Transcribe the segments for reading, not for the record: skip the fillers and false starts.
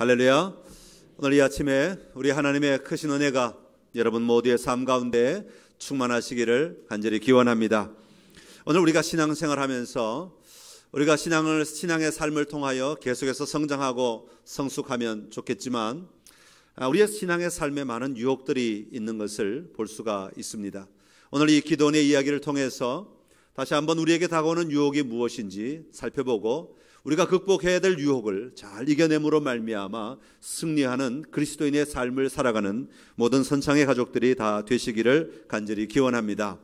할렐루야. 오늘 이 아침에 우리 하나님의 크신 은혜가 여러분 모두의 삶 가운데 충만하시기를 간절히 기원합니다. 오늘 우리가 신앙생활하면서 우리가 신앙의 삶을 통하여 계속해서 성장하고 성숙하면 좋겠지만 우리의 신앙의 삶에 많은 유혹들이 있는 것을 볼 수가 있습니다. 오늘 이 기도원의 이야기를 통해서 다시 한번 우리에게 다가오는 유혹이 무엇인지 살펴보고 우리가 극복해야 될 유혹을 잘 이겨냄으로 말미암아 승리하는 그리스도인의 삶을 살아가는 모든 선창의 가족들이 다 되시기를 간절히 기원합니다.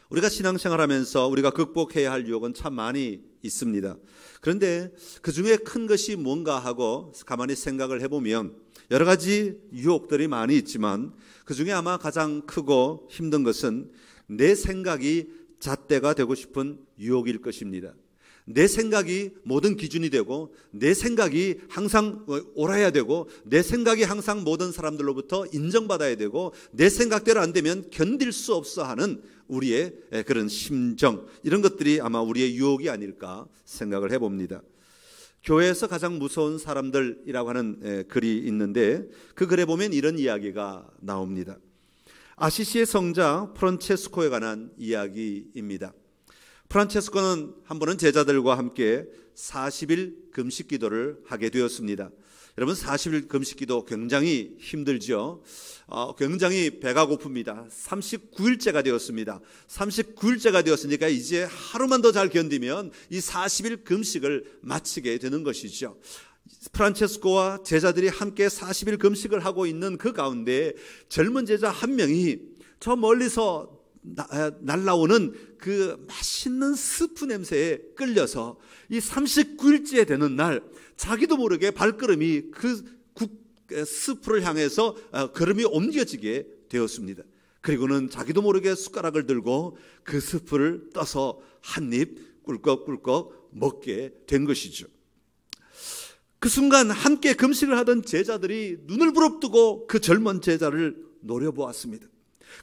우리가 신앙생활하면서 우리가 극복해야 할 유혹은 참 많이 있습니다. 그런데 그 중에 큰 것이 뭔가 하고 가만히 생각을 해보면 여러 가지 유혹들이 많이 있지만 그 중에 아마 가장 크고 힘든 것은 내 생각이 잣대가 되고 싶은 유혹일 것입니다. 내 생각이 모든 기준이 되고 내 생각이 항상 옳아야 되고 내 생각이 항상 모든 사람들로부터 인정받아야 되고 내 생각대로 안 되면 견딜 수 없어 하는 우리의 그런 심정, 이런 것들이 아마 우리의 유혹이 아닐까 생각을 해봅니다. 교회에서 가장 무서운 사람들이라고 하는 글이 있는데 그 글에 보면 이런 이야기가 나옵니다. 아시시의 성자 프란체스코에 관한 이야기입니다. 프란체스코는 한 번은 제자들과 함께 40일 금식 기도를 하게 되었습니다. 여러분 40일 금식 기도 굉장히 힘들죠. 굉장히 배가 고픕니다. 39일째가 되었습니다. 39일째가 되었으니까 이제 하루만 더 잘 견디면 이 40일 금식을 마치게 되는 것이죠. 프란체스코와 제자들이 함께 40일 금식을 하고 있는 그 가운데 젊은 제자 한 명이 저 멀리서 날라오는 그 맛있는 스프 냄새에 끌려서 이 39일째 되는 날 자기도 모르게 발걸음이 그 스프를 향해서 걸음이 옮겨지게 되었습니다. 그리고는 자기도 모르게 숟가락을 들고 그 스프를 떠서 한 입 꿀꺽꿀꺽 먹게 된 것이죠. 그 순간 함께 금식을 하던 제자들이 눈을 부릅뜨고 그 젊은 제자를 노려보았습니다.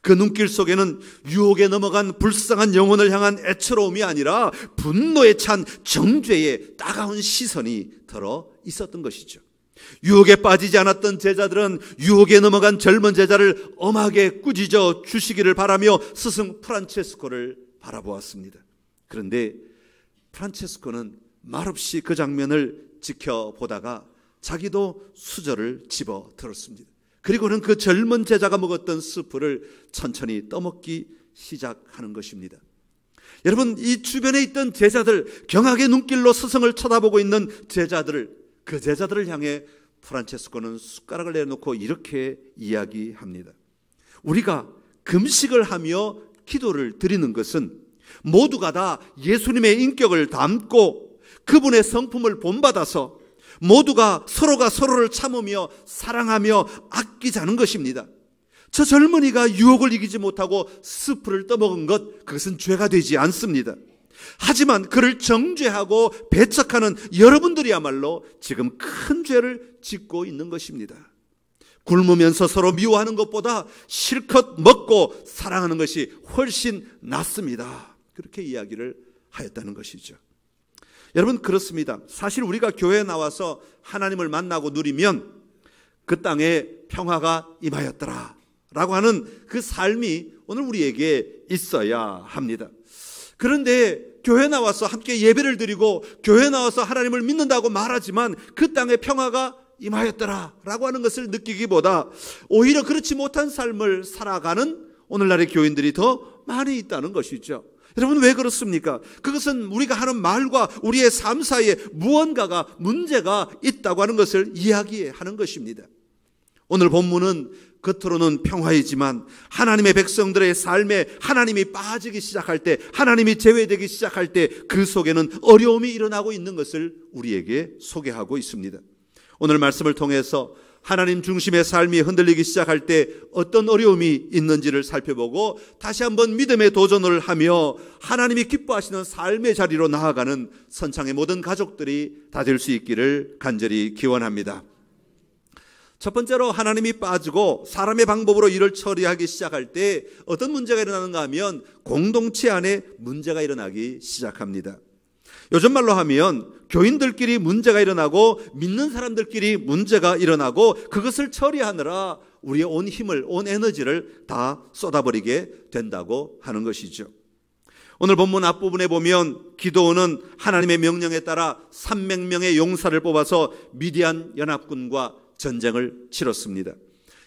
그 눈길 속에는 유혹에 넘어간 불쌍한 영혼을 향한 애처로움이 아니라 분노에 찬 정죄의 따가운 시선이 들어 있었던 것이죠. 유혹에 빠지지 않았던 제자들은 유혹에 넘어간 젊은 제자를 엄하게 꾸짖어 주시기를 바라며 스승 프란체스코를 바라보았습니다. 그런데 프란체스코는 말없이 그 장면을 지켜보다가 자기도 수저를 집어 들었습니다. 그리고는 그 젊은 제자가 먹었던 스프를 천천히 떠먹기 시작하는 것입니다. 여러분, 이 주변에 있던 제자들, 경악의 눈길로 스승을 쳐다보고 있는 제자들을, 그 제자들을 향해 프란체스코는 숟가락을 내놓고 이렇게 이야기합니다. 우리가 금식을 하며 기도를 드리는 것은 모두가 다 예수님의 인격을 담고 그분의 성품을 본받아서 모두가 서로가 서로를 참으며 사랑하며 아끼자는 것입니다. 저 젊은이가 유혹을 이기지 못하고 스프를 떠먹은 것, 그것은 죄가 되지 않습니다. 하지만 그를 정죄하고 배척하는 여러분들이야말로 지금 큰 죄를 짓고 있는 것입니다. 굶으면서 서로 미워하는 것보다 실컷 먹고 사랑하는 것이 훨씬 낫습니다. 그렇게 이야기를 하였다는 것이죠. 여러분, 그렇습니다. 사실 우리가 교회에 나와서 하나님을 만나고 누리면 그 땅에 평화가 임하였더라 라고 하는 그 삶이 오늘 우리에게 있어야 합니다. 그런데 교회 나와서 함께 예배를 드리고 교회 나와서 하나님을 믿는다고 말하지만 그 땅에 평화가 임하였더라 라고 하는 것을 느끼기보다 오히려 그렇지 못한 삶을 살아가는 오늘날의 교인들이 더 많이 있다는 것이죠. 여러분, 왜 그렇습니까? 그것은 우리가 하는 말과 우리의 삶 사이에 무언가가 문제가 있다고 하는 것을 이야기하는 것입니다. 오늘 본문은 겉으로는 평화이지만 하나님의 백성들의 삶에 하나님이 빠지기 시작할 때, 하나님이 제외되기 시작할 때 그 속에는 어려움이 일어나고 있는 것을 우리에게 소개하고 있습니다. 오늘 말씀을 통해서 하나님 중심의 삶이 흔들리기 시작할 때 어떤 어려움이 있는지를 살펴보고 다시 한번 믿음의 도전을 하며 하나님이 기뻐하시는 삶의 자리로 나아가는 선창의 모든 가족들이 다 될 수 있기를 간절히 기원합니다. 첫 번째로 하나님이 빠지고 사람의 방법으로 일을 처리하기 시작할 때 어떤 문제가 일어나는가 하면 공동체 안에 문제가 일어나기 시작합니다. 요즘 말로 하면 교인들끼리 문제가 일어나고 믿는 사람들끼리 문제가 일어나고 그것을 처리하느라 우리의 온 힘을, 온 에너지를 다 쏟아버리게 된다고 하는 것이죠. 오늘 본문 앞부분에 보면 기드온은 하나님의 명령에 따라 300명의 용사를 뽑아서 미디안 연합군과 전쟁을 치렀습니다.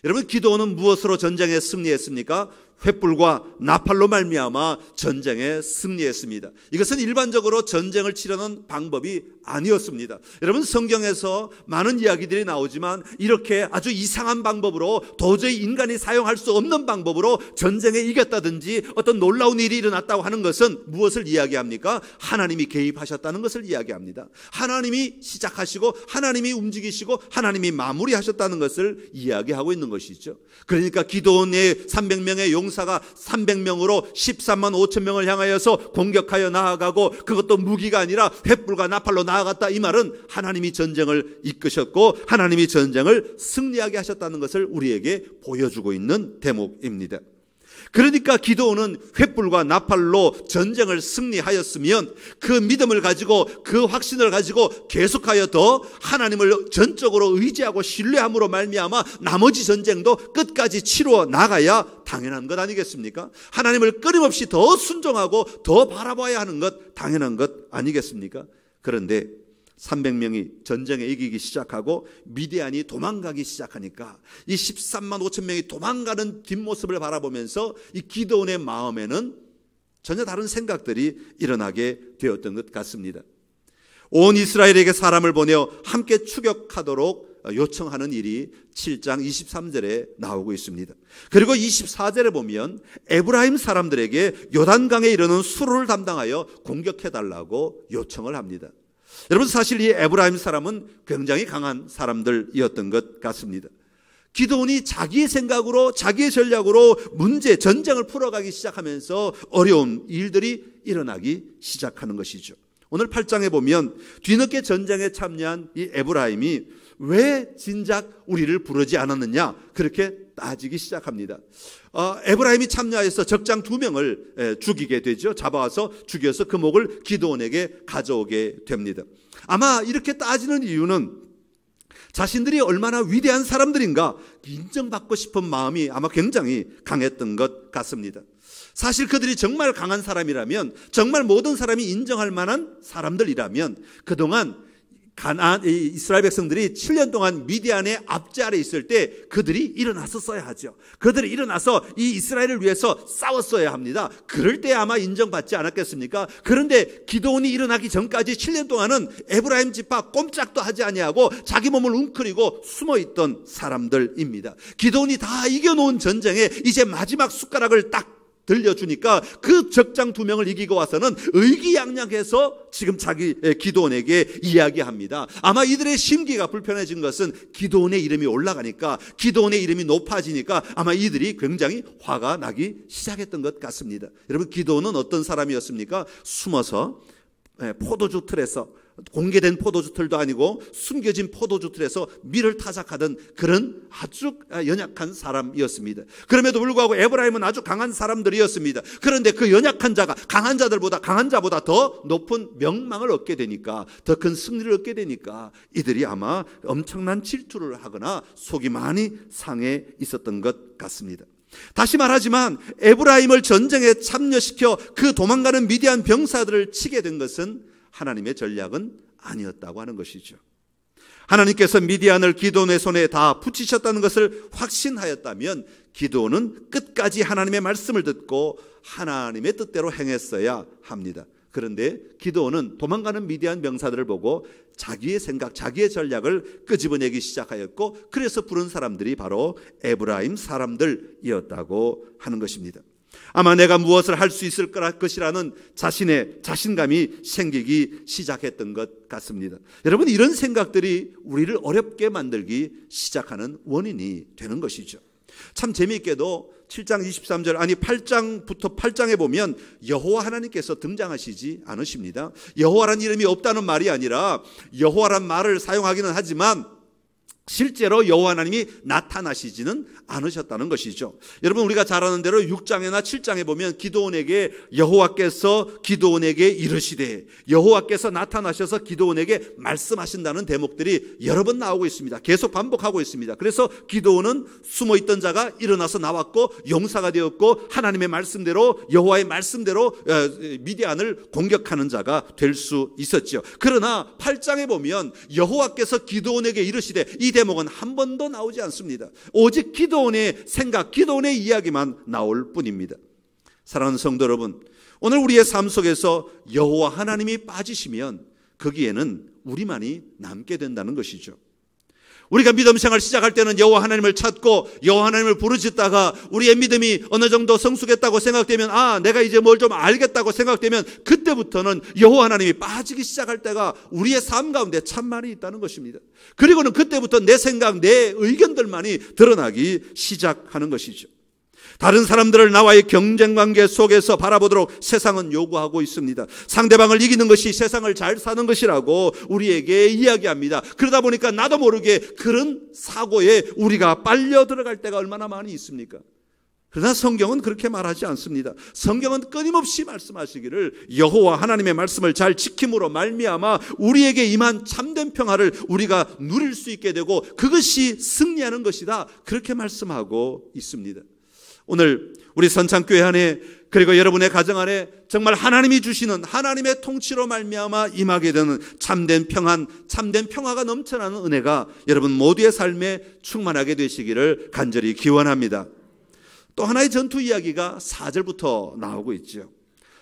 여러분, 기드온은 무엇으로 전쟁에 승리했습니까? 횃불과 나팔로 말미암아 전쟁에 승리했습니다. 이것은 일반적으로 전쟁을 치르는 방법이 아니었습니다. 여러분, 성경에서 많은 이야기들이 나오지만 이렇게 아주 이상한 방법으로, 도저히 인간이 사용할 수 없는 방법으로 전쟁에 이겼다든지 어떤 놀라운 일이 일어났다고 하는 것은 무엇을 이야기합니까? 하나님이 개입하셨다는 것을 이야기합니다. 하나님이 시작하시고 하나님이 움직이시고 하나님이 마무리하셨다는 것을 이야기하고 있는 것이죠. 그러니까 기드온의 300명의 용사가 300명으로 13만 5천 명을 향하여서 공격하여 나아가고, 그것도 무기가 아니라 횃불과 나팔로 나아갔다, 이 말은 하나님이 전쟁을 이끄셨고 하나님이 전쟁을 승리하게 하셨다는 것을 우리에게 보여주고 있는 대목입니다. 그러니까 기드온은 횃불과 나팔로 전쟁을 승리하였으면 그 믿음을 가지고, 그 확신을 가지고 계속하여 더 하나님을 전적으로 의지하고 신뢰함으로 말미암아 나머지 전쟁도 끝까지 치루어 나가야 당연한 것 아니겠습니까? 하나님을 끊임없이 더 순종하고 더 바라봐야 하는 것 당연한 것 아니겠습니까? 그런데 300명이 전쟁에 이기기 시작하고 미디안이 도망가기 시작하니까 이 13만 5천 명이 도망가는 뒷모습을 바라보면서 이 기드온의 마음에는 전혀 다른 생각들이 일어나게 되었던 것 같습니다. 온 이스라엘에게 사람을 보내어 함께 추격하도록 요청하는 일이 7장 23절에 나오고 있습니다. 그리고 24절에 보면 에브라임 사람들에게 요단강에 이르는 수로를 담당하여 공격해달라고 요청을 합니다. 여러분, 사실 이 에브라임 사람은 굉장히 강한 사람들이었던 것 같습니다. 기드온이 자기의 생각으로, 자기의 전략으로 전쟁을 풀어가기 시작하면서 어려운 일들이 일어나기 시작하는 것이죠. 오늘 8장에 보면 뒤늦게 전쟁에 참여한 이 에브라임이 왜 진작 우리를 부르지 않았느냐, 그렇게 따지기 시작합니다. 에브라임이 참여해서 적장 2명을 죽이게 되죠. 잡아와서 죽여서 그 목을 기드온에게 가져오게 됩니다. 아마 이렇게 따지는 이유는 자신들이 얼마나 위대한 사람들인가 인정받고 싶은 마음이 아마 굉장히 강했던 것 같습니다. 사실 그들이 정말 강한 사람이라면, 정말 모든 사람이 인정할 만한 사람들이라면 그동안 이스라엘 백성들이 7년 동안 미디안의 압제 아래 있을 때 그들이 일어났었어야 하죠. 그들이 일어나서 이 이스라엘을 위해서 싸웠어야 합니다. 그럴 때 아마 인정받지 않았겠습니까? 그런데 기드온이 일어나기 전까지 7년 동안은 에브라임 지파 꼼짝도 하지 아니하고 자기 몸을 웅크리고 숨어있던 사람들입니다. 기드온이 다 이겨놓은 전쟁에 이제 마지막 숟가락을 딱 들려주니까 그 적장 2명을 이기고 와서는 의기양양해서 지금 자기 기드온에게 이야기합니다. 아마 이들의 심기가 불편해진 것은 기드온의 이름이 올라가니까, 기드온의 이름이 높아지니까 아마 이들이 굉장히 화가 나기 시작했던 것 같습니다. 여러분, 기드온은 어떤 사람이었습니까? 숨어서 포도주 틀에서, 공개된 포도주 틀도 아니고 숨겨진 포도주 틀에서 밀을 타작하던 그런 아주 연약한 사람이었습니다. 그럼에도 불구하고 에브라임은 아주 강한 사람들이었습니다. 그런데 그 연약한 자가 강한 자보다 더 높은 명망을 얻게 되니까, 더 큰 승리를 얻게 되니까 이들이 아마 엄청난 질투를 하거나 속이 많이 상해 있었던 것 같습니다. 다시 말하지만 에브라임을 전쟁에 참여시켜 그 도망가는 미디안 병사들을 치게 된 것은 하나님의 전략은 아니었다고 하는 것이죠. 하나님께서 미디안을 기드온의 손에 다 붙이셨다는 것을 확신하였다면 기드온은 끝까지 하나님의 말씀을 듣고 하나님의 뜻대로 행했어야 합니다. 그런데 기드온은 도망가는 미디안 병사들을 보고 자기의 생각, 자기의 전략을 끄집어내기 시작하였고, 그래서 부른 사람들이 바로 에브라임 사람들이었다고 하는 것입니다. 아마 내가 무엇을 할 수 있을 것이라는 자신의 자신감이 생기기 시작했던 것 같습니다. 여러분, 이런 생각들이 우리를 어렵게 만들기 시작하는 원인이 되는 것이죠. 참 재미있게도 7장 23절, 아니 8장부터 8장에 보면 여호와 하나님께서 등장하시지 않으십니다. 여호와란 이름이 없다는 말이 아니라 여호와란 말을 사용하기는 하지만 실제로 여호와 하나님이 나타나시지는 않으셨다는 것이죠. 여러분, 우리가 잘 아는 대로 6장이나 7장에 보면 기드온에게 여호와께서 기드온에게 이르시되, 여호와께서 나타나셔서 기드온에게 말씀하신다는 대목들이 여러 번 나오고 있습니다. 계속 반복하고 있습니다. 그래서 기드온은 숨어있던 자가 일어나서 나왔고 용사가 되었고 하나님의 말씀대로, 여호와의 말씀대로 미디안을 공격하는 자가 될 수 있었죠. 그러나 8장에 보면 여호와께서 기드온에게 이르시되, 이 대목은 한 번도 나오지 않습니다. 오직 기드온의 생각, 기드온의 이야기만 나올 뿐입니다. 사랑하는 성도 여러분, 오늘 우리의 삶 속에서 여호와 하나님이 빠지시면 거기에는 우리만이 남게 된다는 것이죠. 우리가 믿음 생활 시작할 때는 여호와 하나님을 찾고 여호와 하나님을 부르짖다가 우리의 믿음이 어느 정도 성숙했다고 생각되면, 내가 이제 뭘 좀 알겠다고 생각되면 그때부터는 여호와 하나님이 빠지기 시작할 때가 우리의 삶 가운데 참 많이 있다는 것입니다. 그리고는 그때부터 내 생각, 내 의견들만이 드러나기 시작하는 것이죠. 다른 사람들을 나와의 경쟁관계 속에서 바라보도록 세상은 요구하고 있습니다. 상대방을 이기는 것이 세상을 잘 사는 것이라고 우리에게 이야기합니다. 그러다 보니까 나도 모르게 그런 사고에 우리가 빨려 들어갈 때가 얼마나 많이 있습니까? 그러나 성경은 그렇게 말하지 않습니다. 성경은 끊임없이 말씀하시기를 여호와 하나님의 말씀을 잘 지킴으로 말미암아 우리에게 임한 참된 평화를 우리가 누릴 수 있게 되고 그것이 승리하는 것이다, 그렇게 말씀하고 있습니다. 오늘 우리 선창교회 안에, 그리고 여러분의 가정 안에 정말 하나님이 주시는 하나님의 통치로 말미암아 임하게 되는 참된 평안, 참된 평화가 넘쳐나는 은혜가 여러분 모두의 삶에 충만하게 되시기를 간절히 기원합니다. 또 하나의 전투 이야기가 4절부터 나오고 있죠.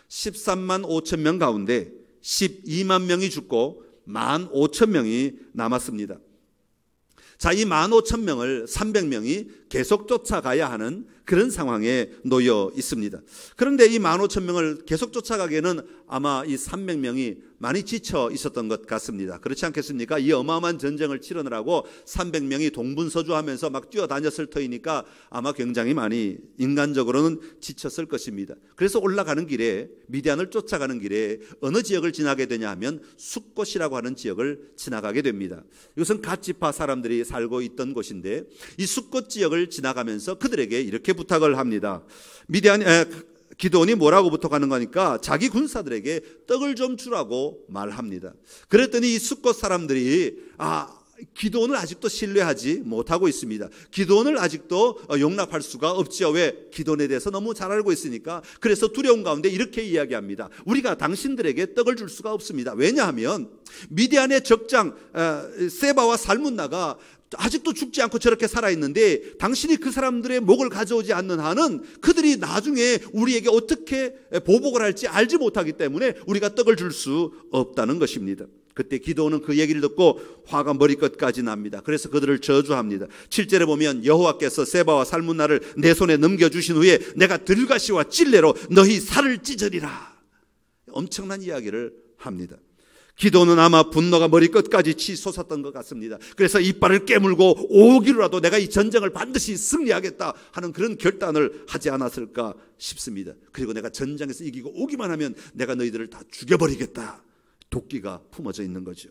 13만 5천 명 가운데 12만 명이 죽고 1만 5천 명이 남았습니다. 자, 이 1만 5천 명을 300명이 계속 쫓아가야 하는 그런 상황에 놓여 있습니다. 그런데 이 1만 5천 명을 계속 쫓아가기에는 아마 이 300명이 많이 지쳐 있었던 것 같습니다. 그렇지 않겠습니까? 이 어마어마한 전쟁을 치르느라고 300명이 동분서주하면서 막 뛰어다녔을 터이니까 아마 굉장히 많이 인간적으로는 지쳤을 것입니다. 그래서 올라가는 길에, 미디안을 쫓아가는 길에 어느 지역을 지나게 되냐 하면 숫곳이라고 하는 지역을 지나가게 됩니다. 이것은 갓지파 사람들이 살고 있던 곳인데, 이 숫곳 지역을 지나가면서 그들에게 이렇게 부탁을 합니다. 기드온이 뭐라고 부탁하는 거니까 자기 군사들에게 떡을 좀 주라고 말합니다. 그랬더니 이 숫곳 사람들이 기드온을 아직도 신뢰하지 못하고 있습니다. 기드온을 아직도 용납할 수가 없지요. 왜? 기드온에 대해서 너무 잘 알고 있으니까. 그래서 두려움 가운데 이렇게 이야기합니다. 우리가 당신들에게 떡을 줄 수가 없습니다. 왜냐하면 미디안의 적장 세바와 살문나가 아직도 죽지 않고 저렇게 살아있는데 당신이 그 사람들의 목을 가져오지 않는 한은 그들이 나중에 우리에게 어떻게 보복을 할지 알지 못하기 때문에 우리가 떡을 줄 수 없다는 것입니다. 그때 기드온은 그 얘기를 듣고 화가 머리끝까지 납니다. 그래서 그들을 저주합니다. 7절에 보면 여호와께서 세바와 살문나를 내 손에 넘겨주신 후에 내가 들가시와 찔레로 너희 살을 찢으리라. 엄청난 이야기를 합니다. 기드온은 아마 분노가 머리끝까지 치솟았던 것 같습니다. 그래서 이빨을 깨물고 오기로라도 내가 이 전쟁을 반드시 승리하겠다 하는 그런 결단을 하지 않았을까 싶습니다. 그리고 내가 전장에서 이기고 오기만 하면 내가 너희들을 다 죽여버리겠다. 도끼가 품어져 있는 거죠.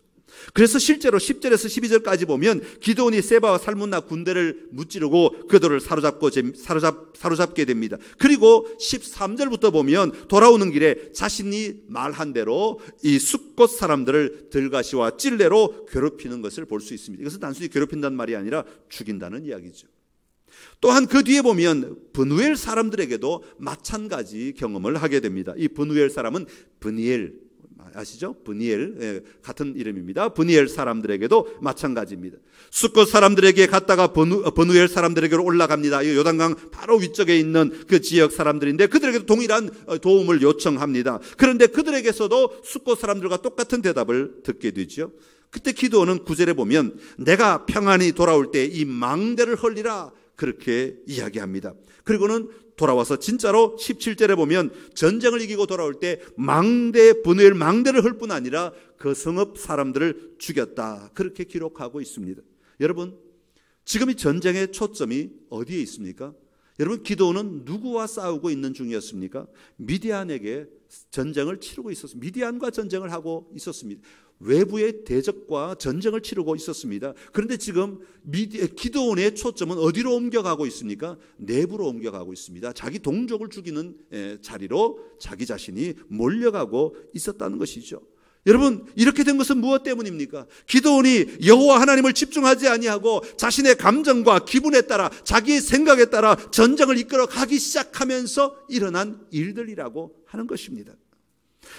그래서 실제로 10절에서 12절까지 보면 기드온이 세바와 살문나 군대를 무찌르고 그들을 사로잡게 됩니다. 그리고 13절부터 보면 돌아오는 길에 자신이 말한 대로 이 숫곳 사람들을 들가시와 찔레로 괴롭히는 것을 볼 수 있습니다. 이것은 단순히 괴롭힌다는 말이 아니라 죽인다는 이야기죠. 또한 그 뒤에 보면 브누엘 사람들에게도 마찬가지 경험을 하게 됩니다. 이 브누엘 사람은 브니엘, 아시죠? 브니엘, 같은 이름입니다. 브니엘 사람들에게도 마찬가지입니다. 숫곳 사람들에게 갔다가 브누엘 사람들에게로 올라갑니다. 이 요단강 바로 위쪽에 있는 그 지역 사람들인데 그들에게도 동일한 도움을 요청합니다. 그런데 그들에게서도 숫곳 사람들과 똑같은 대답을 듣게 되죠. 그때 기드온은 9절에 보면 내가 평안히 돌아올 때 이 망대를 헐리라, 그렇게 이야기합니다. 그리고는 돌아와서 진짜로 17절에 보면 전쟁을 이기고 돌아올 때 브누엘 망대를 헐 뿐 아니라 그 성읍 사람들을 죽였다, 그렇게 기록하고 있습니다. 여러분, 지금 이 전쟁의 초점이 어디에 있습니까? 여러분, 기드온은 누구와 싸우고 있는 중이었습니까? 미디안에게 전쟁을 치르고 있었습니다. 미디안과 전쟁을 하고 있었습니다. 외부의 대적과 전쟁을 치르고 있었습니다. 그런데 지금 기드온의 초점은 어디로 옮겨가고 있습니까? 내부로 옮겨가고 있습니다. 자기 동족을 죽이는 자리로 자기 자신이 몰려가고 있었다는 것이죠. 여러분, 이렇게 된 것은 무엇 때문입니까? 기드온이 여호와 하나님을 집중하지 아니하고 자신의 감정과 기분에 따라, 자기의 생각에 따라 전쟁을 이끌어 가기 시작하면서 일어난 일들이라고 하는 것입니다.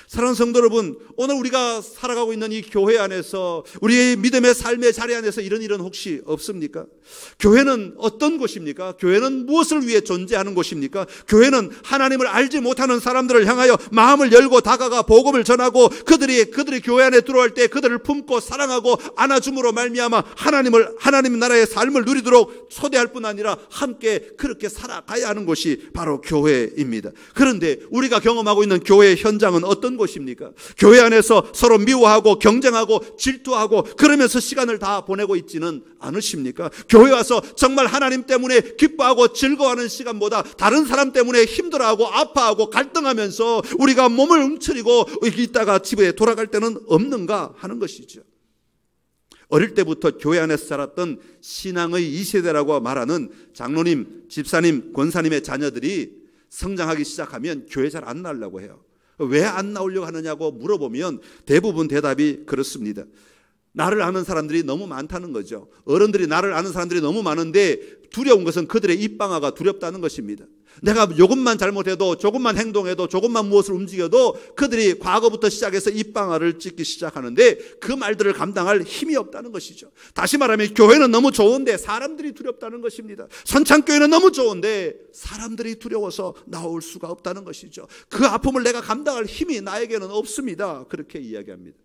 사랑하는 성도 여러분, 오늘 우리가 살아가고 있는 이 교회 안에서, 우리의 믿음의 삶의 자리 안에서 이런 일은 혹시 없습니까? 교회는 어떤 곳입니까? 교회는 무엇을 위해 존재하는 곳입니까? 교회는 하나님을 알지 못하는 사람들을 향하여 마음을 열고 다가가 복음을 전하고 그들이 교회 안에 들어올 때 그들을 품고 사랑하고 안아줌으로 말미암아 하나님 나라의 삶을 누리도록 초대할 뿐 아니라 함께 그렇게 살아가야 하는 곳이 바로 교회입니다. 그런데 우리가 경험하고 있는 교회의 현장은 어떤 곳입니까? 교회 안에서 서로 미워하고 경쟁하고 질투하고 그러면서 시간을 다 보내고 있지는 않으십니까? 교회 와서 정말 하나님 때문에 기뻐하고 즐거워하는 시간보다 다른 사람 때문에 힘들어하고 아파하고 갈등하면서 우리가 몸을 움츠리고 있다가 집에 돌아갈 때는 없는가 하는 것이죠. 어릴 때부터 교회 안에서 자랐던 신앙의 2세대라고 말하는 장로님, 집사님, 권사님의 자녀들이 성장하기 시작하면 교회 잘 안 나오려고 해요. 왜 안 나오려고 하느냐고 물어보면 대부분 대답이 그렇습니다. 나를 아는 사람들이 너무 많다는 거죠. 어른들이 나를 아는 사람들이 너무 많은데 두려운 것은 그들의 입방아가 두렵다는 것입니다. 내가 조금만 잘못해도, 조금만 행동해도, 조금만 무엇을 움직여도 그들이 과거부터 시작해서 입방아를 찍기 시작하는데 그 말들을 감당할 힘이 없다는 것이죠. 다시 말하면 교회는 너무 좋은데 사람들이 두렵다는 것입니다. 선창교회는 너무 좋은데 사람들이 두려워서 나올 수가 없다는 것이죠. 그 아픔을 내가 감당할 힘이 나에게는 없습니다. 그렇게 이야기합니다.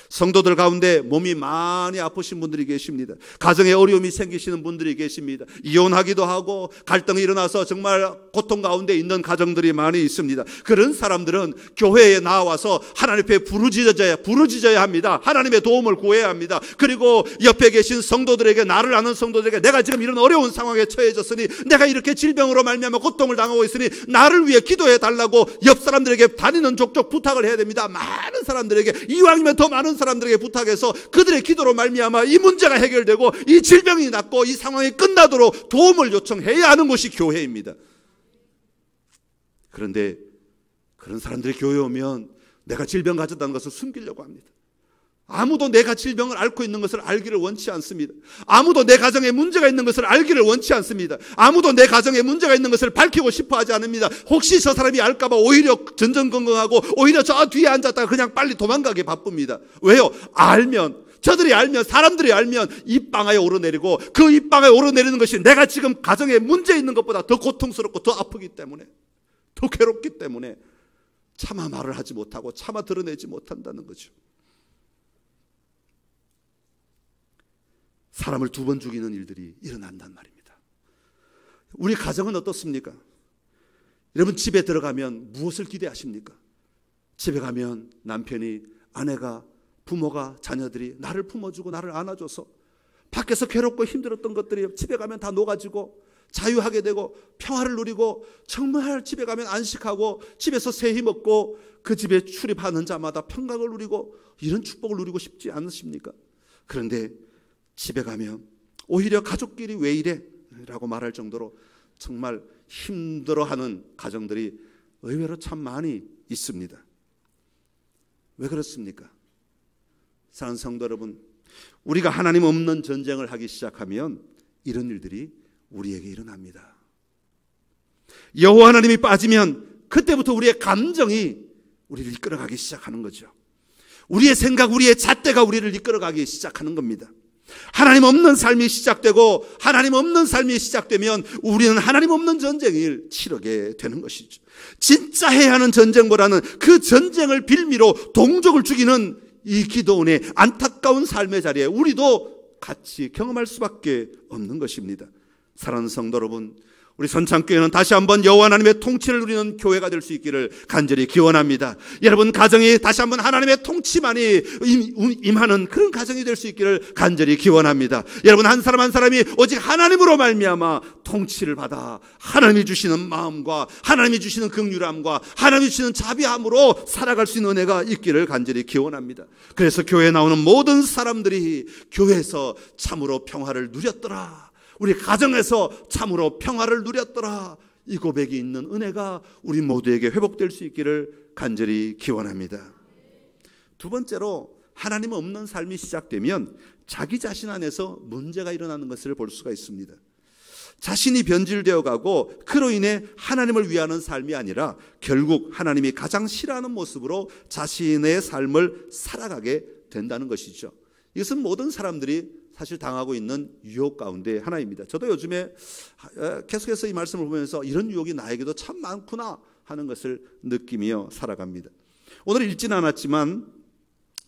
성도들 가운데 몸이 많이 아프신 분들이 계십니다. 가정에 어려움이 생기시는 분들이 계십니다. 이혼하기도 하고 갈등이 일어나서 정말 고통 가운데 있는 가정들이 많이 있습니다. 그런 사람들은 교회에 나와서 하나님 앞에 부르짖어야 합니다. 하나님의 도움을 구해야 합니다. 그리고 옆에 계신 성도들에게, 나를 아는 성도들에게 내가 지금 이런 어려운 상황에 처해졌으니, 내가 이렇게 질병으로 말미암아 고통을 당하고 있으니 나를 위해 기도해 달라고 옆 사람들에게 다니는 족족 부탁을 해야 됩니다. 많은 사람들에게, 이왕이면 더 많은 사람들에게 부탁해서 그들의 기도로 말미암아 이 문제가 해결되고 이 질병이 낫고 이 상황이 끝나도록 도움을 요청해야 하는 것이 교회입니다. 그런데 그런 사람들이 교회에 오면 내가 질병 가졌다는 것을 숨기려고 합니다. 아무도 내가 질병을 앓고 있는 것을 알기를 원치 않습니다. 아무도 내 가정에 문제가 있는 것을 알기를 원치 않습니다. 아무도 내 가정에 문제가 있는 것을 밝히고 싶어 하지 않습니다. 혹시 저 사람이 알까 봐 오히려 전전긍긍하고 오히려 저 뒤에 앉았다가 그냥 빨리 도망가기 바쁩니다. 왜요? 저들이 알면, 사람들이 알면 입방아에 오르내리고, 그 입방아에 오르내리는 것이 내가 지금 가정에 문제 있는 것보다 더 고통스럽고 더 아프기 때문에, 더 괴롭기 때문에 차마 말을 하지 못하고 차마 드러내지 못한다는 거죠. 사람을 2번 죽이는 일들이 일어난단 말입니다. 우리 가정은 어떻습니까? 여러분, 집에 들어가면 무엇을 기대하십니까? 집에 가면 남편이, 아내가, 부모가, 자녀들이 나를 품어주고 나를 안아줘서 밖에서 괴롭고 힘들었던 것들이 집에 가면 다 녹아지고 자유하게 되고 평화를 누리고 정말 집에 가면 안식하고 집에서 새히 먹고 그 집에 출입하는 자마다 평강을 누리고 이런 축복을 누리고 싶지 않으십니까? 그런데 집에 가면 오히려 가족끼리 왜 이래? 라고 말할 정도로 정말 힘들어하는 가정들이 의외로 참 많이 있습니다. 왜 그렇습니까? 사랑하는 성도 여러분, 우리가 하나님 없는 전쟁을 하기 시작하면 이런 일들이 우리에게 일어납니다. 여호와 하나님이 빠지면 그때부터 우리의 감정이 우리를 이끌어가기 시작하는 거죠. 우리의 생각, 우리의 잣대가 우리를 이끌어가기 시작하는 겁니다. 하나님 없는 삶이 시작되고 하나님 없는 삶이 시작되면 우리는 하나님 없는 전쟁을 치르게 되는 것이죠. 진짜 해야 하는 전쟁보다는 그 전쟁을 빌미로 동족을 죽이는 이 기드온의 안타까운 삶의 자리에 우리도 같이 경험할 수밖에 없는 것입니다. 사랑하는 성도 여러분, 우리 선창교회는 다시 한번 여호와 하나님의 통치를 누리는 교회가 될 수 있기를 간절히 기원합니다. 여러분 가정이 다시 한번 하나님의 통치만이 임하는 그런 가정이 될 수 있기를 간절히 기원합니다. 여러분 한 사람 한 사람이 오직 하나님으로 말미암아 통치를 받아 하나님이 주시는 마음과 하나님이 주시는 긍휼함과 하나님이 주시는 자비함으로 살아갈 수 있는 은혜가 있기를 간절히 기원합니다. 그래서 교회에 나오는 모든 사람들이 교회에서 참으로 평화를 누렸더라, 우리 가정에서 참으로 평화를 누렸더라, 이 고백이 있는 은혜가 우리 모두에게 회복될 수 있기를 간절히 기원합니다. 두 번째로, 하나님 없는 삶이 시작되면 자기 자신 안에서 문제가 일어나는 것을 볼 수가 있습니다. 자신이 변질되어 가고 그로 인해 하나님을 위하는 삶이 아니라 결국 하나님이 가장 싫어하는 모습으로 자신의 삶을 살아가게 된다는 것이죠. 이것은 모든 사람들이 사실 당하고 있는 유혹 가운데 하나입니다. 저도 요즘에 계속해서 이 말씀을 보면서 이런 유혹이 나에게도 참 많구나 하는 것을 느끼며 살아갑니다. 오늘 읽지는 않았지만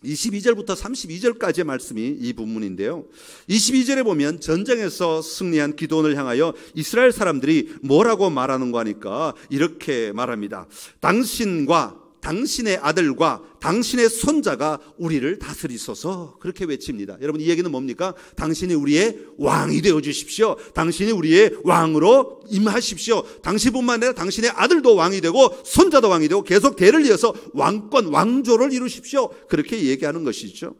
22절부터 32절까지의 말씀이 이 본문인데요. 22절에 보면 전쟁에서 승리한 기드온을 향하여 이스라엘 사람들이 뭐라고 말하는가 하니까 이렇게 말합니다. 당신과 당신의 아들과 당신의 손자가 우리를 다스리소서, 그렇게 외칩니다. 여러분 이 얘기는 뭡니까? 당신이 우리의 왕이 되어 주십시오. 당신이 우리의 왕으로 임하십시오. 당신뿐만 아니라 당신의 아들도 왕이 되고 손자도 왕이 되고 계속 대를 이어서 왕권, 왕조를 이루십시오. 그렇게 얘기하는 것이죠.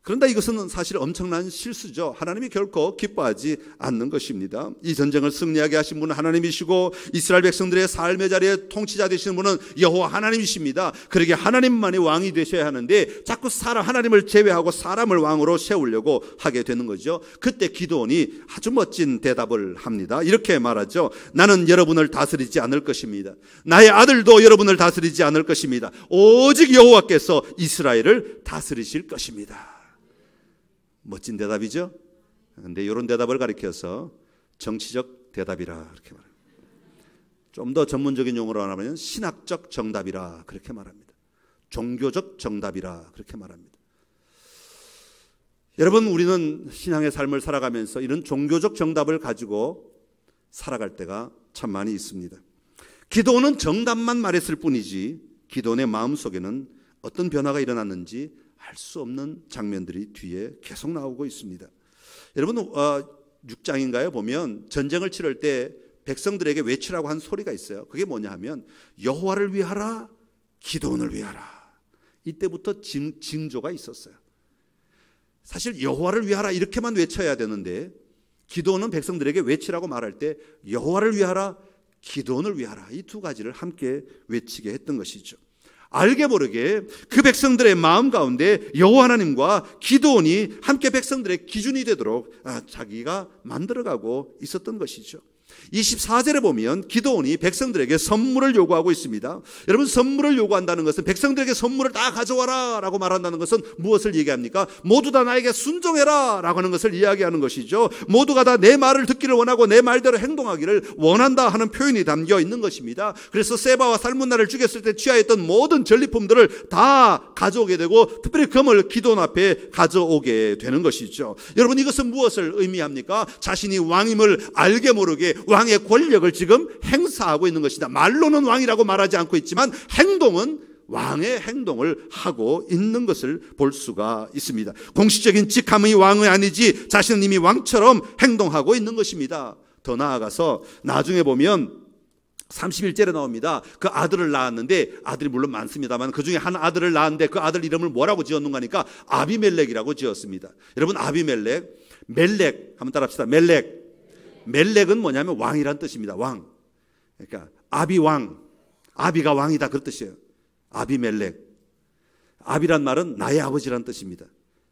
그런데 이것은 사실 엄청난 실수죠. 하나님이 결코 기뻐하지 않는 것입니다. 이 전쟁을 승리하게 하신 분은 하나님이시고 이스라엘 백성들의 삶의 자리에 통치자 되시는 분은 여호와 하나님이십니다. 그러기에 하나님만이 왕이 되셔야 하는데 자꾸 하나님을 제외하고 사람을 왕으로 세우려고 하게 되는 거죠. 그때 기드온이 아주 멋진 대답을 합니다. 이렇게 말하죠. 나는 여러분을 다스리지 않을 것입니다. 나의 아들도 여러분을 다스리지 않을 것입니다. 오직 여호와께서 이스라엘을 다스리실 것입니다. 멋진 대답이죠. 그런데 이런 대답을 가리켜서 정치적 대답이라 그렇게 말합니다. 좀 더 전문적인 용어로 하면 신학적 정답이라 그렇게 말합니다. 종교적 정답이라 그렇게 말합니다. 여러분 우리는 신앙의 삶을 살아가면서 이런 종교적 정답을 가지고 살아갈 때가 참 많이 있습니다. 기도는 정답만 말했을 뿐이지 기도의 마음속에는 어떤 변화가 일어났는지 알 수 없는 장면들이 뒤에 계속 나오고 있습니다. 여러분 6장인가요? 보면 전쟁을 치를 때 백성들에게 외치라고 한 소리가 있어요. 그게 뭐냐 하면 여호와를 위하라, 기드온을 위하라. 이때부터 징조가 있었어요. 사실 여호와를 위하라 이렇게만 외쳐야 되는데 기드온은 백성들에게 외치라고 말할 때 여호와를 위하라, 기드온을 위하라, 이 두 가지를 함께 외치게 했던 것이죠. 알게 모르게 그 백성들의 마음 가운데 여호와 하나님과 기드온이 함께 백성들의 기준이 되도록 자기가 만들어가고 있었던 것이죠. 24절에 보면 기드온이 백성들에게 선물을 요구하고 있습니다. 여러분 선물을 요구한다는 것은 백성들에게 선물을 다 가져와라 라고 말한다는 것은 무엇을 얘기합니까? 모두 다 나에게 순종해라 라고 하는 것을 이야기하는 것이죠. 모두가 다 내 말을 듣기를 원하고 내 말대로 행동하기를 원한다 하는 표현이 담겨 있는 것입니다. 그래서 세바와 살문나를 죽였을 때 취하였던 모든 전리품들을 다 가져오게 되고 특별히 금을 기드온 앞에 가져오게 되는 것이죠. 여러분 이것은 무엇을 의미합니까? 자신이 왕임을 알게 모르게 왕의 권력을 지금 행사하고 있는 것이다. 말로는 왕이라고 말하지 않고 있지만 행동은 왕의 행동을 하고 있는 것을 볼 수가 있습니다. 공식적인 직함의 왕이 아니지 자신은 이미 왕처럼 행동하고 있는 것입니다. 더 나아가서 나중에 보면 31절에 나옵니다. 그 아들을 낳았는데 아들이 물론 많습니다만 그 중에 한 아들을 낳았는데 그 아들 이름을 뭐라고 지었는가 하니까 아비멜렉이라고 지었습니다. 여러분 아비멜렉, 멜렉 한번 따라합시다. 멜렉은 뭐냐면 왕이란 뜻입니다. 왕. 그러니까 아비왕, 아비가 왕이다 그런 뜻이에요. 아비멜렉. 아비란 말은 나의 아버지란 뜻입니다.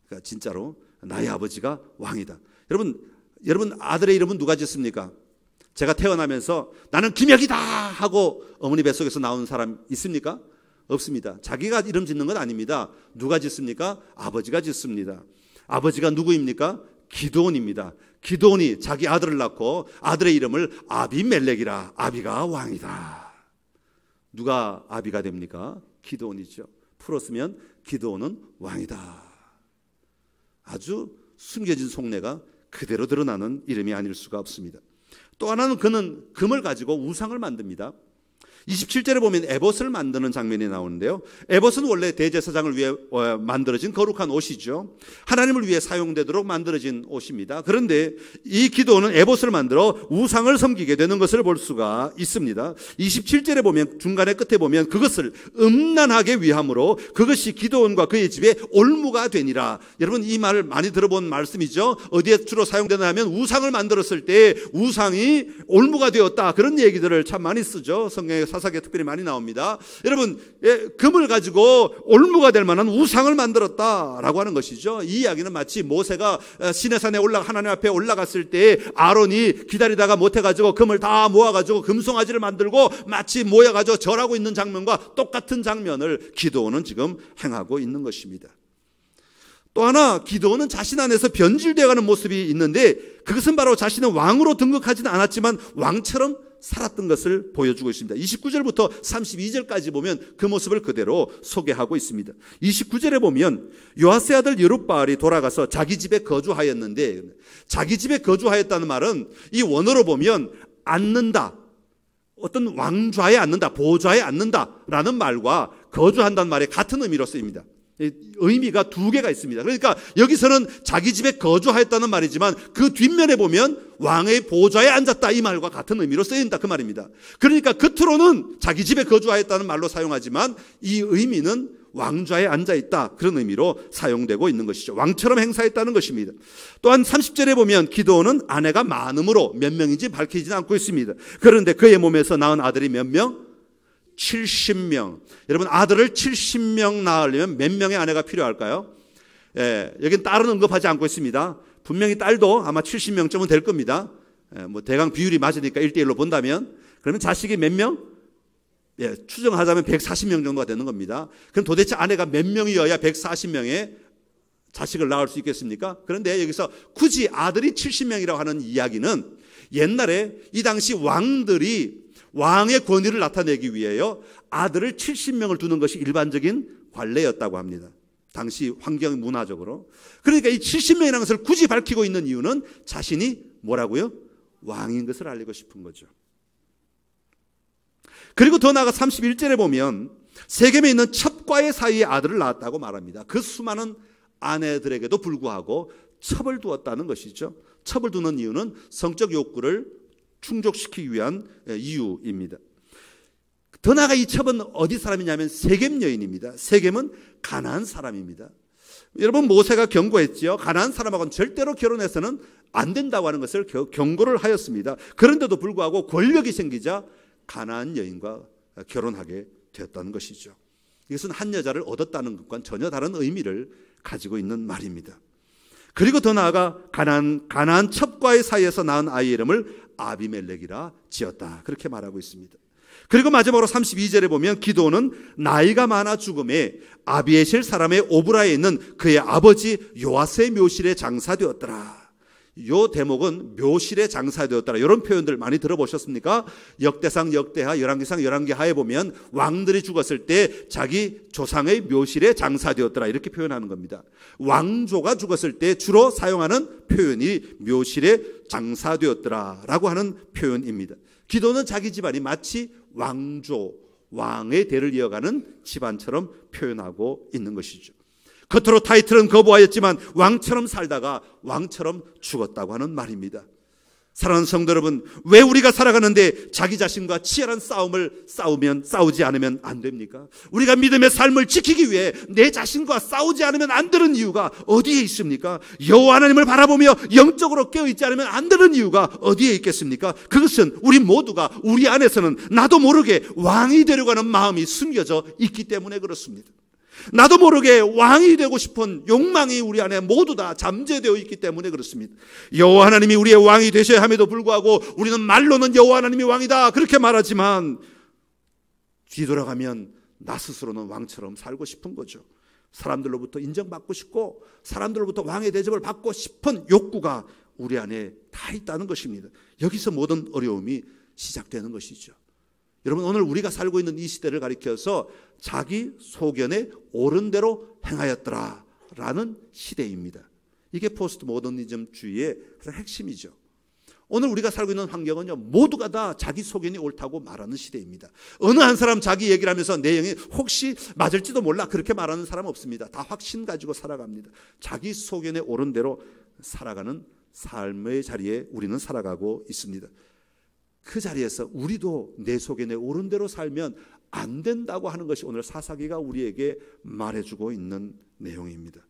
그러니까 진짜로 나의 아버지가 왕이다. 여러분 아들의 이름은 누가 짓습니까? 제가 태어나면서 나는 김혁이다 하고 어머니 뱃속에서 나온 사람 있습니까? 없습니다. 자기가 이름 짓는 건 아닙니다. 누가 짓습니까? 아버지가 짓습니다. 아버지가 누구입니까? 기드온입니다. 기드온이 자기 아들을 낳고 아들의 이름을 아비멜렉이라, 아비가 왕이다. 누가 아비가 됩니까? 기드온이죠. 풀었으면 기드온은 왕이다. 아주 숨겨진 속내가 그대로 드러나는 이름이 아닐 수가 없습니다. 또 하나는 그는 금을 가지고 우상을 만듭니다. 27절에 보면 에봇을 만드는 장면이 나오는데요. 에봇은 원래 대제사장을 위해 만들어진 거룩한 옷이죠. 하나님을 위해 사용되도록 만들어진 옷입니다. 그런데 이 기도는 에봇을 만들어 우상을 섬기게 되는 것을 볼 수가 있습니다. 27절에 보면 중간에 끝에 보면 그것을 음란하게 위함으로 그것이 기도원과 그의 집에 올무가 되니라. 여러분 이 말을 많이 들어본 말씀이죠. 어디에 주로 사용되나 하면 우상을 만들었을 때 우상이 올무가 되었다. 그런 얘기들을 참 많이 쓰죠. 성경에 사사기에 특별히 많이 나옵니다. 여러분 금을 가지고 올무가 될 만한 우상을 만들었다라고 하는 것이죠. 이 이야기는 마치 모세가 시내산에 하나님 앞에 올라갔을 때 아론이 기다리다가 못해가지고 금을 다 모아가지고 금송아지를 만들고 마치 모여가지고 절하고 있는 장면과 똑같은 장면을 기드온은 지금 행하고 있는 것입니다. 또 하나 기드온은 자신 안에서 변질되어가는 모습이 있는데 그것은 바로 자신은 왕으로 등극하지는 않았지만 왕처럼 살았던 것을 보여주고 있습니다. 29절부터 32절까지 보면 그 모습을 그대로 소개하고 있습니다. 29절에 보면 요아스의 아들 여룹바알이 돌아가서 자기 집에 거주하였는데, 자기 집에 거주하였다는 말은 이 원어로 보면 앉는다, 어떤 왕좌에 앉는다, 보좌에 앉는다라는 말과 거주한다는 말의 같은 의미로 쓰입니다. 의미가 두 개가 있습니다. 그러니까 여기서는 자기 집에 거주하였다는 말이지만 그 뒷면에 보면 왕의 보좌에 앉았다 이 말과 같은 의미로 쓰인다 그 말입니다. 그러니까 겉으로는 자기 집에 거주하였다는 말로 사용하지만 이 의미는 왕좌에 앉아있다 그런 의미로 사용되고 있는 것이죠. 왕처럼 행사했다는 것입니다. 또한 30절에 보면 기드온은 아내가 많음으로 몇 명인지 밝히지는 않고 있습니다. 그런데 그의 몸에서 낳은 아들이 몇 명? 70명. 여러분 아들을 70명 낳으려면 몇 명의 아내가 필요할까요? 여긴 딸은 언급하지 않고 있습니다. 분명히 딸도 아마 70명쯤은 될 겁니다. 뭐 대강 비율이 맞으니까 1대1로 본다면 그러면 자식이 몇 명? 추정하자면 140명 정도가 되는 겁니다. 그럼 도대체 아내가 몇 명이어야 140명의 자식을 낳을 수 있겠습니까? 그런데 여기서 굳이 아들이 70명이라고 하는 이야기는 옛날에 이 당시 왕들이 왕의 권위를 나타내기 위해요 아들을 70명을 두는 것이 일반적인 관례였다고 합니다. 당시 환경 문화적으로. 그러니까 이 70명이라는 것을 굳이 밝히고 있는 이유는 자신이 뭐라고요? 왕인 것을 알리고 싶은 거죠. 그리고 더 나아가 31절에 보면 세겜에 있는 첩과의 사이에 아들을 낳았다고 말합니다. 그 수많은 아내들에게도 불구하고 첩을 두었다는 것이죠. 첩을 두는 이유는 성적 욕구를 충족시키기 위한 이유입니다. 더 나아가 이 첩은 어디 사람이냐면 세겜 여인입니다. 세겜은 가나안 사람입니다. 여러분 모세가 경고했지요. 가나안 사람하고는 절대로 결혼해서는 안 된다고 하는 것을 경고를 하였습니다. 그런데도 불구하고 권력이 생기자 가나안 여인과 결혼하게 되었다는 것이죠. 이것은 한 여자를 얻었다는 것과는 전혀 다른 의미를 가지고 있는 말입니다. 그리고 더 나아가 가나안 첩과의 사이에서 낳은 아이의 이름을 아비멜렉이라 지었다. 그렇게 말하고 있습니다. 그리고 마지막으로 32절에 보면 기드온은 나이가 많아 죽음에 아비에셀 사람의 오브라에 있는 그의 아버지 요아스의 묘실에 장사되었더라. 요 대목은 묘실에 장사되었더라. 이런 표현들 많이 들어보셨습니까? 역대상, 역대하, 열왕기상, 열왕기하에 보면 왕들이 죽었을 때 자기 조상의 묘실에 장사되었더라. 이렇게 표현하는 겁니다. 왕조가 죽었을 때 주로 사용하는 표현이 묘실에 장사되었더라 라고 하는 표현입니다. 기도는 자기 집안이 마치 왕조, 왕의 대를 이어가는 집안처럼 표현하고 있는 것이죠. 겉으로 타이틀은 거부하였지만 왕처럼 살다가 왕처럼 죽었다고 하는 말입니다. 사랑하는 성도 여러분, 왜 우리가 살아가는데 자기 자신과 치열한 싸움을 싸우지 않으면 안 됩니까? 우리가 믿음의 삶을 지키기 위해 내 자신과 싸우지 않으면 안 되는 이유가 어디에 있습니까? 여호와 하나님을 바라보며 영적으로 깨어있지 않으면 안 되는 이유가 어디에 있겠습니까? 그것은 우리 모두가 우리 안에서는 나도 모르게 왕이 되려고 하는 마음이 숨겨져 있기 때문에 그렇습니다. 나도 모르게 왕이 되고 싶은 욕망이 우리 안에 모두 다 잠재되어 있기 때문에 그렇습니다. 여호와 하나님이 우리의 왕이 되셔야 함에도 불구하고 우리는 말로는 여호와 하나님이 왕이다 그렇게 말하지만 뒤돌아가면 나 스스로는 왕처럼 살고 싶은 거죠. 사람들로부터 인정받고 싶고 사람들로부터 왕의 대접을 받고 싶은 욕구가 우리 안에 다 있다는 것입니다. 여기서 모든 어려움이 시작되는 것이죠. 여러분 오늘 우리가 살고 있는 이 시대를 가리켜서 자기 소견에 옳은 대로 행하였더라 라는 시대입니다. 이게 포스트 모더니즘주의의 핵심이죠. 오늘 우리가 살고 있는 환경은요, 모두가 다 자기 소견이 옳다고 말하는 시대입니다. 어느 한 사람 자기 얘기를 하면서 내 영이 혹시 맞을지도 몰라 그렇게 말하는 사람 없습니다. 다 확신 가지고 살아갑니다. 자기 소견에 옳은 대로 살아가는 삶의 자리에 우리는 살아가고 있습니다. 그 자리에서 우리도 내 소견에 옳은 대로 살면 안 된다고 하는 것이 오늘 사사기가 우리에게 말해주고 있는 내용입니다.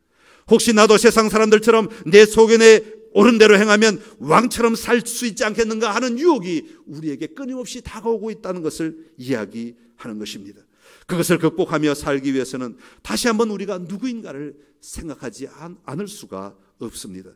혹시 나도 세상 사람들처럼 내 소견에 옳은 대로 행하면 왕처럼 살 수 있지 않겠는가 하는 유혹이 우리에게 끊임없이 다가오고 있다는 것을 이야기하는 것입니다. 그것을 극복하며 살기 위해서는 다시 한번 우리가 누구인가를 생각하지 않을 수가 없습니다.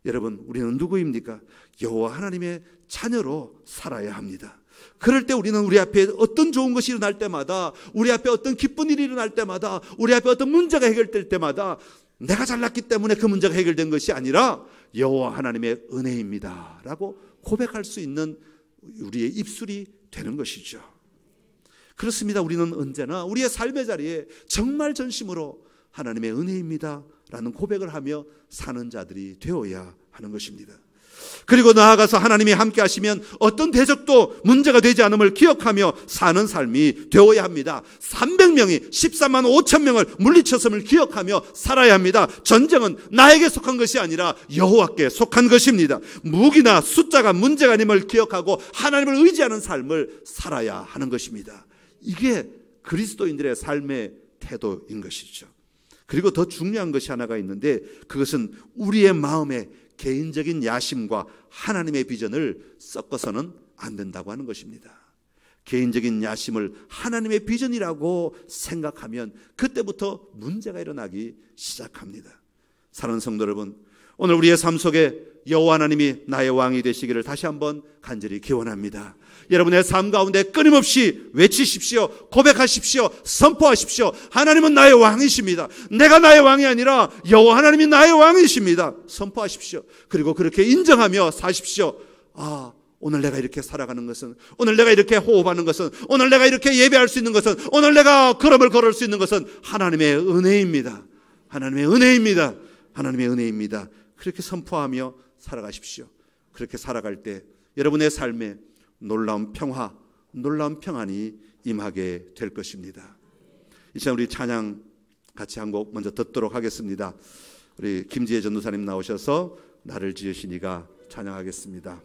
여러분, 우리는 누구입니까? 여호와 하나님의 자녀로 살아야 합니다. 그럴 때 우리는 우리 앞에 어떤 좋은 것이 일어날 때마다, 우리 앞에 어떤 기쁜 일이 일어날 때마다, 우리 앞에 어떤 문제가 해결될 때마다 내가 잘났기 때문에 그 문제가 해결된 것이 아니라 여호와 하나님의 은혜입니다 라고 고백할 수 있는 우리의 입술이 되는 것이죠. 그렇습니다. 우리는 언제나 우리의 삶의 자리에 정말 전심으로 하나님의 은혜입니다 라는 고백을 하며 사는 자들이 되어야 하는 것입니다. 그리고 나아가서 하나님이 함께 하시면 어떤 대적도 문제가 되지 않음을 기억하며 사는 삶이 되어야 합니다. 300명이 13만 5천 명을 물리쳤음을 기억하며 살아야 합니다. 전쟁은 나에게 속한 것이 아니라 여호와께 속한 것입니다. 무기나 숫자가 문제가 아님을 기억하고 하나님을 의지하는 삶을 살아야 하는 것입니다. 이게 그리스도인들의 삶의 태도인 것이죠. 그리고 더 중요한 것이 하나가 있는데, 그것은 우리의 마음에 개인적인 야심과 하나님의 비전을 섞어서는 안 된다고 하는 것입니다. 개인적인 야심을 하나님의 비전이라고 생각하면 그때부터 문제가 일어나기 시작합니다. 사랑하는 성도 여러분, 오늘 우리의 삶 속에 여호와 하나님이 나의 왕이 되시기를 다시 한번 간절히 기원합니다. 여러분의 삶 가운데 끊임없이 외치십시오. 고백하십시오. 선포하십시오. 하나님은 나의 왕이십니다. 내가 나의 왕이 아니라 여호와 하나님이 나의 왕이십니다. 선포하십시오. 그리고 그렇게 인정하며 사십시오. 오늘 내가 이렇게 살아가는 것은, 오늘 내가 이렇게 호흡하는 것은, 오늘 내가 이렇게 예배할 수 있는 것은, 오늘 내가 걸음을 걸을 수 있는 것은 하나님의 은혜입니다. 하나님의 은혜입니다. 하나님의 은혜입니다. 그렇게 선포하며 살아가십시오. 그렇게 살아갈 때 여러분의 삶에 놀라운 평화, 놀라운 평안이 임하게 될 것입니다. 이 시간 우리 찬양 같이 한 곡 먼저 듣도록 하겠습니다. 우리 김지혜 전도사님 나오셔서 나를 지으신 이가 찬양하겠습니다.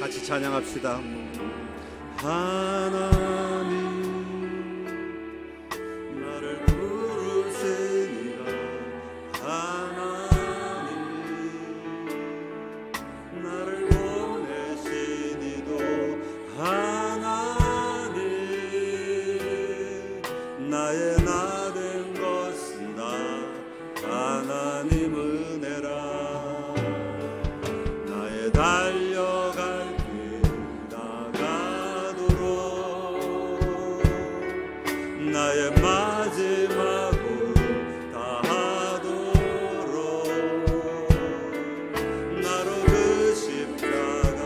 같이 찬양합시다. 하나님 나를 부르시니라. 하나님 나를 보내시니도. 하나님 나의 나 된 것은 다 하나님 은혜라. 나의 달려갈 길 나가도록 나의 마지막을 다하도록 나로 그 십자가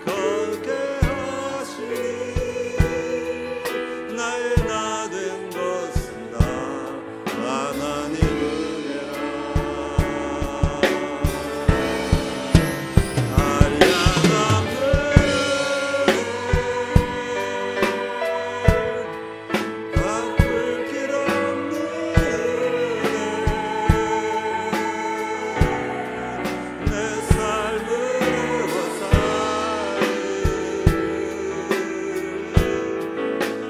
걷게 하시니 나의 나 된 것은 다 하나님 은혜라. 아리아나 바쁠 길 없는 내 삶을 회사하니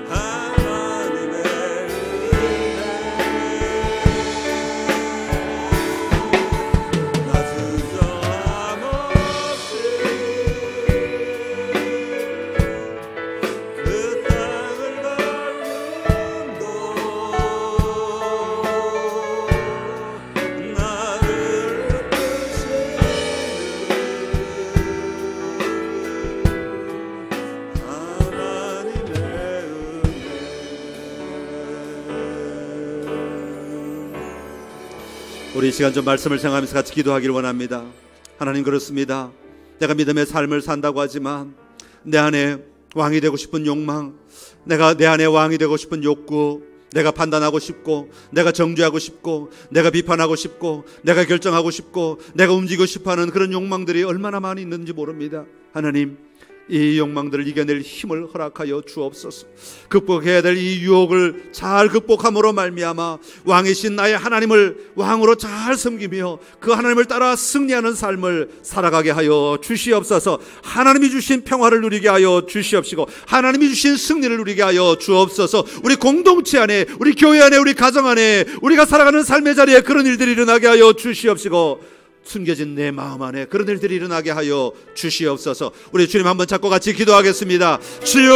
하나님의 은혜. 나 주저함 없이 그 땅을 밟음도 나를 이끄시는 하나님의 은혜. 우리 이 시간 좀 말씀을 생각하면서 같이 기도하기를 원합니다. 하나님, 그렇습니다. 내가 믿음의 삶을 산다고 하지만 내 안에 왕이 되고 싶은 욕망, 내가 내 안에 왕이 되고 싶은 욕구, 내가 판단하고 싶고, 내가 정죄하고 싶고, 내가 비판하고 싶고, 내가 결정하고 싶고, 내가 움직이고 싶어하는 그런 욕망들이 얼마나 많이 있는지 모릅니다. 하나님, 이 욕망들을 이겨낼 힘을 허락하여 주옵소서. 극복해야 될 이 유혹을 잘 극복함으로 말미암아 왕이신 나의 하나님을 왕으로 잘 섬기며 그 하나님을 따라 승리하는 삶을 살아가게 하여 주시옵소서. 하나님이 주신 평화를 누리게 하여 주시옵시고 하나님이 주신 승리를 누리게 하여 주옵소서. 우리 공동체 안에, 우리 교회 안에, 우리 가정 안에, 우리가 살아가는 삶의 자리에 그런 일들이 일어나게 하여 주시옵시고 숨겨진 내 마음 안에 그런 일들이 일어나게 하여 주시옵소서. 우리 주님 한번 잡고 같이 기도하겠습니다. 주여,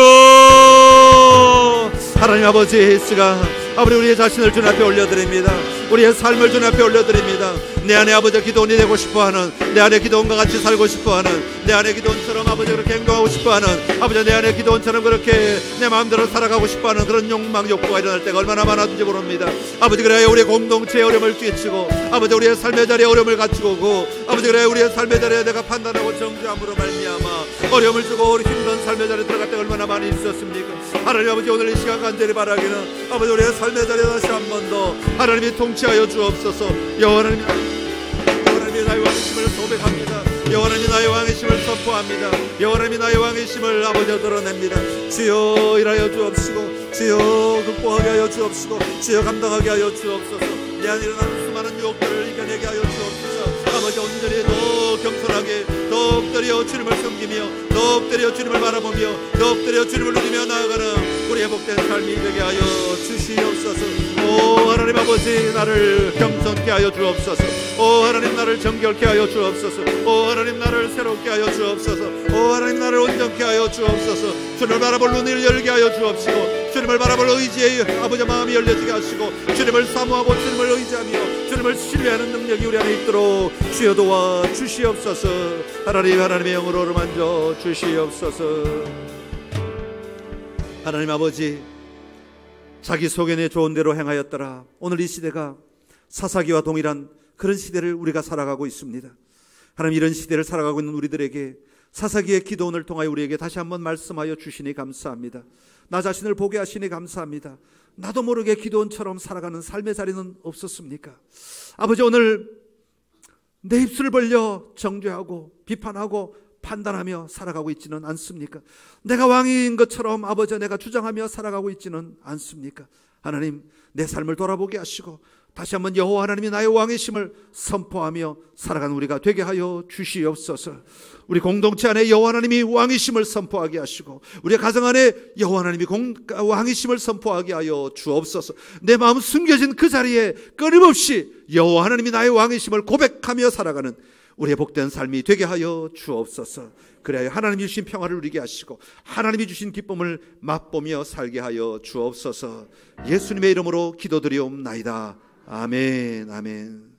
하나님 아버지, 시간 아버지 우리의 자신을 주님 앞에 올려드립니다. 우리의 삶을 주님 앞에 올려드립니다. 내 안에 아버지 기도원이 되고 싶어하는, 내 안에 기도원과 같이 살고 싶어하는, 내 안에 기도원처럼 아버지 그렇게 행동하고 싶어하는, 아버지 내 안에 기도원처럼 그렇게 내 마음대로 살아가고 싶어하는 그런 욕망, 욕구가 일어날 때가 얼마나 많았는지 모릅니다. 아버지, 그래야 우리의 공동체의 어려움을 끼치고, 아버지 우리의 삶의 자리에 어려움을 갖추고 오고, 아버지 그래야 우리의 삶의 자리에 내가 판단하고 정죄함으로 말미암아 어려움을 주고 우리 힘든 삶의 자리에 들어갈 때가 얼마나 많이 있었습니까? 하나님 아버지, 오늘 이 시간 간절히 바라기는 아버지 우리의 삶의 자리에 다시 한 번 더 하나님이 통치하여 주옵소서. 여호와님이 나의 왕이심을 고백합니다. 여호와님이 나의 왕이심을 선포합니다. 여호와님이 나의 왕이심을 아버지 드러냅니다. 주여 일하여 주옵시고, 주여 극복하게 하여 주옵시고, 주여 감당하게 하여 주옵소서. 내 안에 일어나는 수많은 유혹들을 이겨내게 하여 주옵소서. 아버지 온전히 더 겸손하게, 더 엎드려 주님을 섬기며, 더 엎드려 주님을 바라보며, 더 엎드려 주님을 누리며 나아가는 우리 회복된 삶이 되게 하여 주시옵소서. 오 하나님 아버지, 나를 겸손케 하여 주옵소서. 오 하나님, 나를 정결케 하여 주옵소서. 오 하나님, 나를 새롭게 하여 주옵소서. 오 하나님, 나를 온전케 하여 주옵소서. 주님을 바라볼 눈을 열게 하여 주옵시고, 주님을 바라볼 의지의 아버지 마음이 열려지게 하시고, 주님을 사모하고 주님을 의지하며 주님을 신뢰하는 능력이 우리 안에 있도록 주여 도와 주시옵소서. 하나님, 하나님의 영으로 만져 주시옵소서. 하나님 아버지, 자기 소견에 좋은 대로 행하였더라. 오늘 이 시대가 사사기와 동일한 그런 시대를 우리가 살아가고 있습니다. 하나님, 이런 시대를 살아가고 있는 우리들에게 사사기의 기도원을 통하여 우리에게 다시 한번 말씀하여 주시니 감사합니다. 나 자신을 보게 하시니 감사합니다. 나도 모르게 기도원처럼 살아가는 삶의 자리는 없었습니까? 아버지, 오늘 내 입술을 벌려 정죄하고 비판하고 판단하며 살아가고 있지는 않습니까? 내가 왕인 것처럼 아버지 내가 주장하며 살아가고 있지는 않습니까? 하나님, 내 삶을 돌아보게 하시고 다시 한번 여호와 하나님이 나의 왕이심을 선포하며 살아가는 우리가 되게 하여 주시옵소서. 우리 공동체 안에 여호와 하나님이 왕이심을 선포하게 하시고 우리 가정 안에 여호와 하나님이 왕이심을 선포하게 하여 주옵소서. 내 마음 숨겨진 그 자리에 끊임없이 여호와 하나님이 나의 왕이심을 고백하며 살아가는 우리의 복된 삶이 되게 하여 주옵소서. 그래야 하나님이 주신 평화를 누리게 하시고 하나님이 주신 기쁨을 맛보며 살게 하여 주옵소서. 예수님의 이름으로 기도드리옵나이다. 아멘. 아멘.